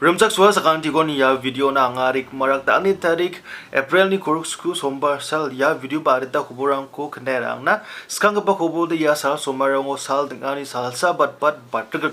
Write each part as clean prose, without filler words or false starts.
Rumsak suha sakang tigon ya video na ngarik marak da ni tarik April ni koruk sku sombar sal ya video barita kuburang ko knerang na skang ba kubul de ya sal somarang o sal dengani sal sa bat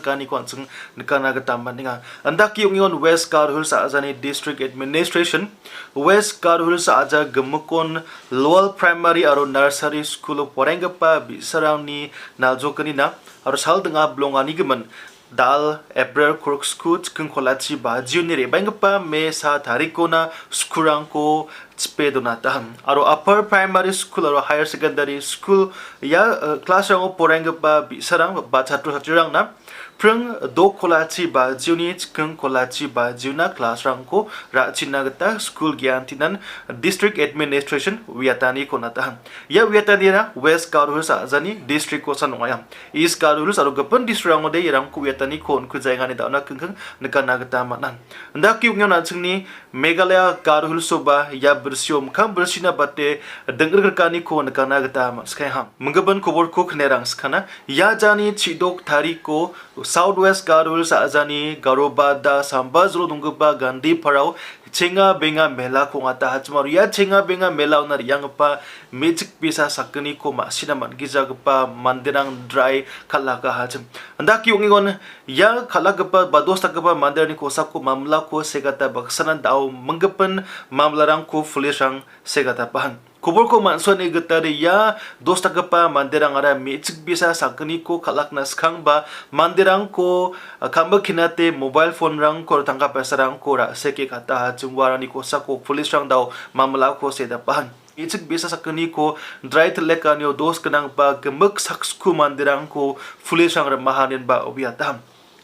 kani ko ansung nikana ga tamban ninga anda ki yung West Karhul sa azani district administration West Karhul sa aja gemukon Lowell primary aro nursery school porengpa bisarang ni naljokani na aro sal denga blongani gemen dal April koruk skut kung kolachi ba junior bangpa me sa tariko na skurang ko spedo na taham aro upper primary school aro higher secondary school ya class rang porang ba bisarang ba chatru chatrang na prung do kolachi ba juni kung kolachi ba juna class rang ko ra chinagata school gyantinan district administration wiatani ko na taham ya wiatani na West Karhul sa azani district ko sanwaya East Karhul aro gapan district rang de irang ku wiatani kon ku jaiga ni dauna kung nikanagata manan ndak yung yon ansingni Meghalaya Karhul soba ya bersiom kam bersina bate dengger kani ko nikanagata maskai ham menggaban kobor ko knerang skana ya jani chidok tariko Southwest Karhul sa azani Garobada Sambazro dungba Gandhi parau chenga benga mela ko ngata hachmar ya chenga benga mela unar yang pa magic bisa sakni ko ma sinaman gizagpa mandirang dry khalaka hacham anda ki ungon ya khalagpa badosta gpa mandirani ko sakko mamla ko segata baksanan dau manggapan mamlarang ko fulisang segata pahan kubur ko manson igata ya dosta gpa mandirang ara magic bisa sakni ko khalak na skang ba mandirang ko kamba kinate mobile phone rang ko tangka pesarang ko ra seke kata chungwarani ko sako police rang daw mamla ko seda pahan ichik bisa sakani ko dry telekanyo dos kanang ba gemuk saksku mandirang ko police rang mahanin ba obiatam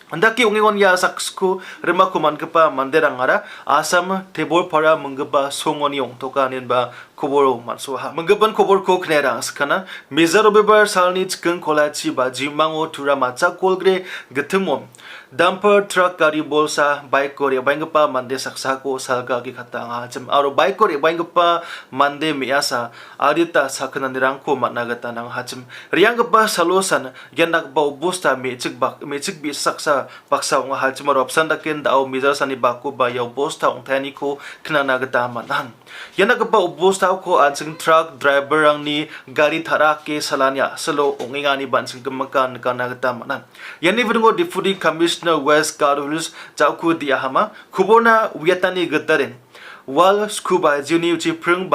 andaki ungingon ya saksku rema kuman kepa mandirang ara asam tebor para menggeba songoni ong tokanin ba kuboro mansuha menggeban kubor ko knerang skana mezaro bebar salni chkeng kolachi ba jimango tura macha kolgre gethumom dumper truck gari bolsa bike kore bangpa mande saksa ko salga gi khata nga chem aro bike kore bangpa mande miasa adita sakna nirang ko managata nang hachem riangpa salosan yanak ba ubusta mechik bi saksa paksa nga hachem aro opsan daken dao mizar sani baku ba yaw bosta ongthani ko knanagata manan yanak ba ubusta ko ansing truck driver ang ni gari thara ke salanya salo ongingani bansing kemakan kanagata manan yani vidungo deputy commissioner West Karhul jauku dia hama kubona wiatani gadarin wal scuba juni uchi prung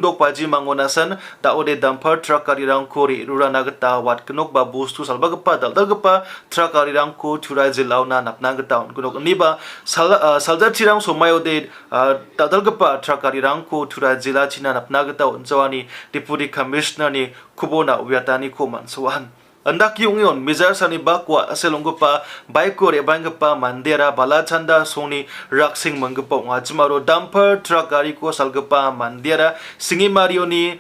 dok baji mangonasan da ode dumper truck karirang ko ri rurana gata wat knok ba bostu salba gapa dal gapa truck karirang ko thura jilauna napna gata kunok niba salja chirang somayo de dal gapa truck karirang ko thura jila china napna gata onjawani deputy commissioner ni kubona wiatani ko mansuan andak yung mizar sani bakwa aselongpa bike ko rebangpa mandera balachanda soni raksing mangpa ngajmaro dumper truck gari ko salgpa mandera singi marioni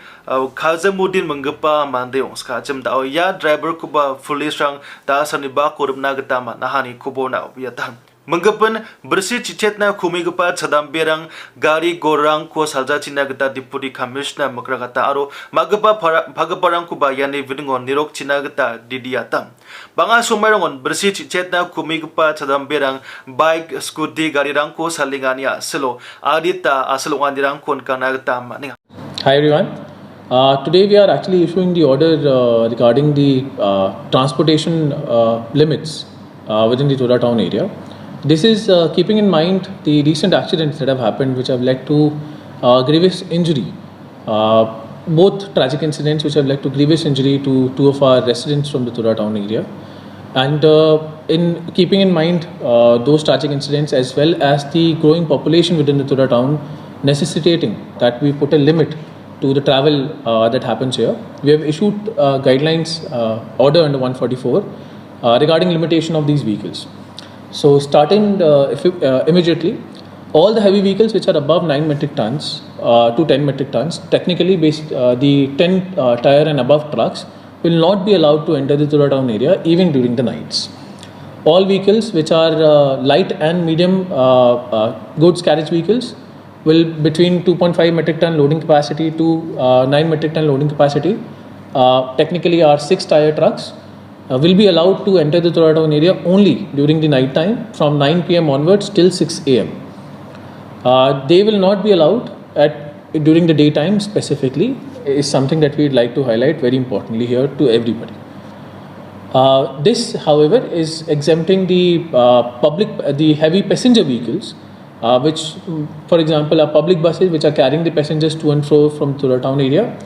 khazamudin mangpa mandeong skacham da ya driver ko ba police rang da sani ba korubna gata ma nahani kubona obiyatan menggapan bersih cicetna kumigpa chadam berang gari gorang ko salja china gata deputy commissioner makrakata aro magpa bhagaparang ko bayani vidingon nirok china gata didiatam banga sumarangon bersih cicetna kumigpa chadam berang bike scooty gari rang ko salingania selo adita asalungan dirang kon kana gata maninga. Hi everyone. Today we are actually issuing the order regarding the transportation limits within the Tura town area. This is keeping in mind the recent accidents that have happened which have led to grievous injury. Both tragic incidents which have led to grievous injury to two of our residents from the Tura town area. And in keeping in mind those tragic incidents as well as the growing population within the Tura town necessitating that we put a limit to the travel that happens here, we have issued guidelines order under 144 regarding limitation of these vehicles. So starting immediately, all the heavy vehicles which are above 9 metric tons to 10 metric tons, technically the 10 tire and above trucks will not be allowed to enter the Tura town area even during the nights. All vehicles which are light and medium goods carriage vehicles will between 2.5 metric ton loading capacity to 9 metric ton loading capacity technically are 6 tire trucks will be allowed to enter the Tura town area only during the night time from 9 p.m. onwards till 6 a.m. They will not be allowed during the daytime specifically, is something that we'd like to highlight very importantly here to everybody. This, however, is exempting the the heavy passenger vehicles, which, for example, are public buses which are carrying the passengers to and fro from Tura town area.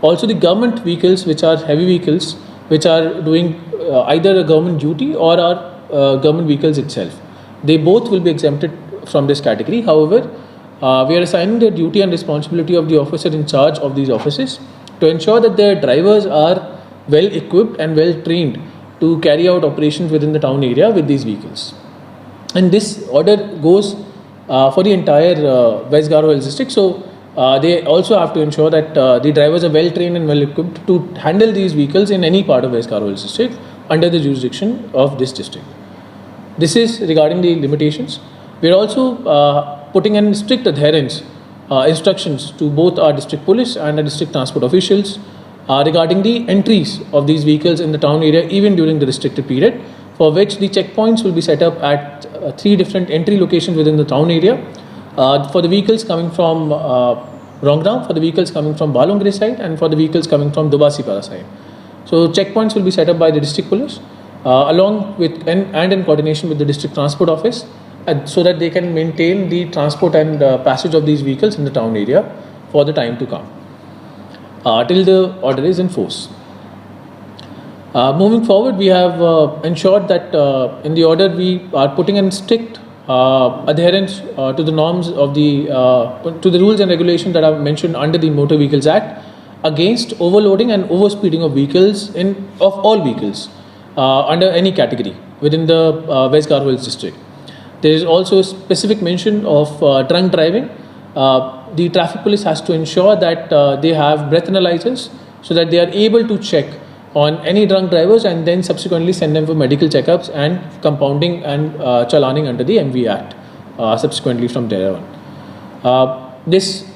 Also, the government vehicles, which are heavy vehicles, which are doing either a government duty or are government vehicles itself. They both will be exempted from this category. However, we are assigning the duty and responsibility of the officer in charge of these offices to ensure that their drivers are well equipped and well trained to carry out operations within the town area with these vehicles. And this order goes for the entire West Garo Hills district. So they also have to ensure that the drivers are well trained and well equipped to handle these vehicles in any part of West Garo Hills district under the jurisdiction of this district. This is regarding the limitations. We are also putting in strict adherence instructions to both our district police and our district transport officials regarding the entries of these vehicles in the town area even during the restricted period, for which the checkpoints will be set up at 3 different entry locations within the town area. For the vehicles coming from Rongram, for the vehicles coming from Balongre side, and for the vehicles coming from Dubasipara side. So checkpoints will be set up by the district police along with and in coordination with the district transport office, so that they can maintain the transport and passage of these vehicles in the town area for the time to come till the order is in force. Moving forward, we have ensured that in the order we are putting in strict adherence to the norms of to the rules and regulations that are mentioned under the Motor Vehicles Act against overloading and overspeeding of vehicles of all vehicles under any category within the West Garo Hills district. There is also a specific mention of drunk driving. The traffic police has to ensure that they have breath analyzers so that they are able to check on any drunk drivers and then subsequently send them for medical checkups and compounding and chalaning under the MV Act subsequently from there on. This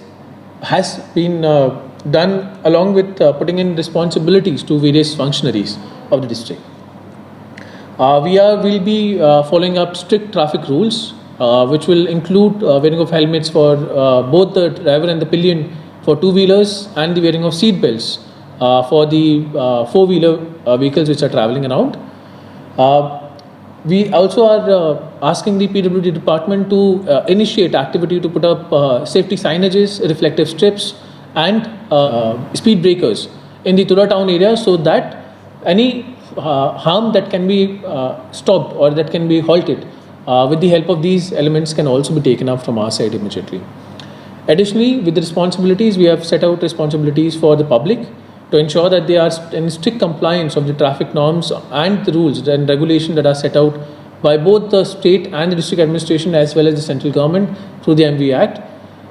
has been done along with putting in responsibilities to various functionaries of the district. We will be following up strict traffic rules, which will include wearing of helmets for both the driver and the pillion for two-wheelers, and the wearing of seat belts for the four-wheeler vehicles which are traveling around. We also are asking the PWD department to initiate activity to put up safety signages, reflective strips, and speed breakers in the Tura town area, so that any harm that can be stopped or that can be halted with the help of these elements can also be taken up from our side immediately. Additionally, with the responsibilities, we have set out responsibilities for the public to ensure that they are in strict compliance of the traffic norms and the rules and regulations that are set out by both the state and the district administration as well as the central government through the MV Act.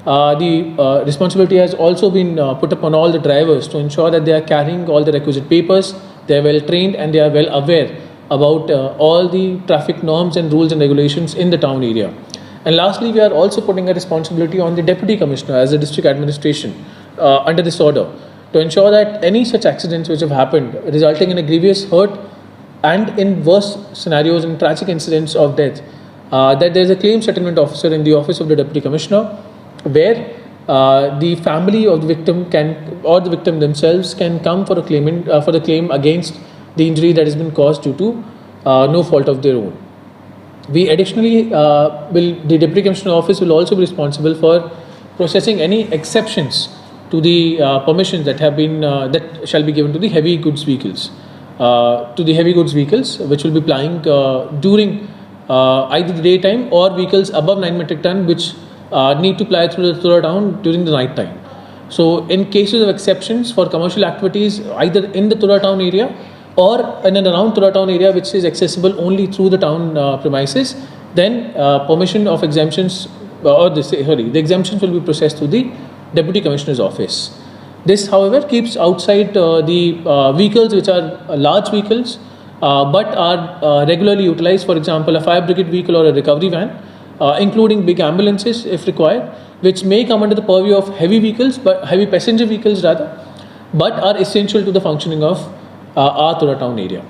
The responsibility has also been put upon all the drivers to ensure that they are carrying all the requisite papers, they are well trained, and they are well aware about all the traffic norms and rules and regulations in the town area. And lastly, we are also putting a responsibility on the Deputy Commissioner as the district administration under this order to ensure that any such accidents which have happened resulting in a grievous hurt and in worse scenarios and tragic incidents of death, that there is a claim settlement officer in the office of the Deputy Commissioner, where the family of the victim can, or the victim themselves can come for a claim against the injury that has been caused due to no fault of their own. We additionally the Deputy Commissioner office will also be responsible for processing any exceptions to the permissions that have been that shall be given to the heavy goods vehicles, which will be plying during either the daytime or vehicles above 9 metric ton which need to ply through the Tura town during the night time. So in cases of exceptions for commercial activities either in the Tura town area or in and around Tura town area which is accessible only through the town premises, then permission of exemptions the exemptions will be processed through the Deputy Commissioner's office. This, however, keeps outside the vehicles which are large vehicles but are regularly utilized, for example, a fire brigade vehicle or a recovery van, including big ambulances if required, which may come under the purview of heavy vehicles, but heavy passenger vehicles rather, but are essential to the functioning of our Tura town area.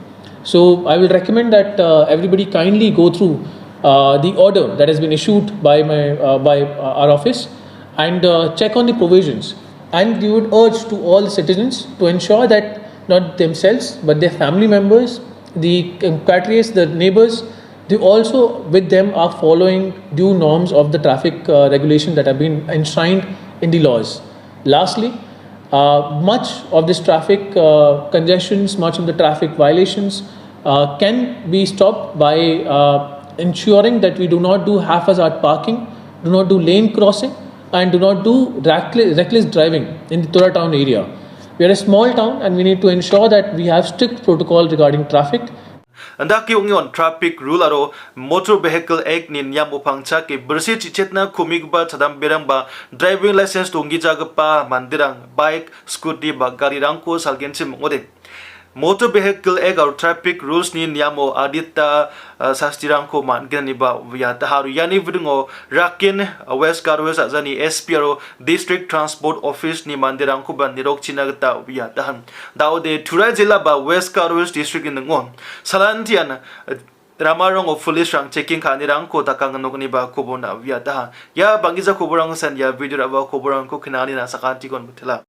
So I will recommend that everybody kindly go through the order that has been issued by our office and check on the provisions. And we would urge to all the citizens to ensure that not themselves but their family members, the compatriots, the neighbors, they also with them are following due norms of the traffic regulation that have been enshrined in the laws. Lastly, much of this traffic congestions, much of the traffic violations can be stopped by ensuring that we do not do haphazard parking, do not do lane crossing, and do not do reckless driving in the Tora town area. We are a small town and we need to ensure that we have strict protocol regarding traffic. Anda ki ungion traffic rule aro motor vehicle act ni niam upangcha ki bersih cicetna kumig ba chadam berang ba driving license tunggi jaga pa mandirang bike scooty ba gari rangko salgen sim ngode motor vehicle act aro traffic rules ni niamo adita sastirangko manggen ni ba ya taharu yani vidungo rakin west garwes azani SPRO district transport office ni mandirangko ban nirok chinagta ya tahan daude Turai jilla ba west garwes district in ngon salantian ramarong of police rang checking kanirang ko takang nokni ba kubona ya tahan ya bangiza kuburang san ya video aba kuburang ko kinani na sakanti kon butela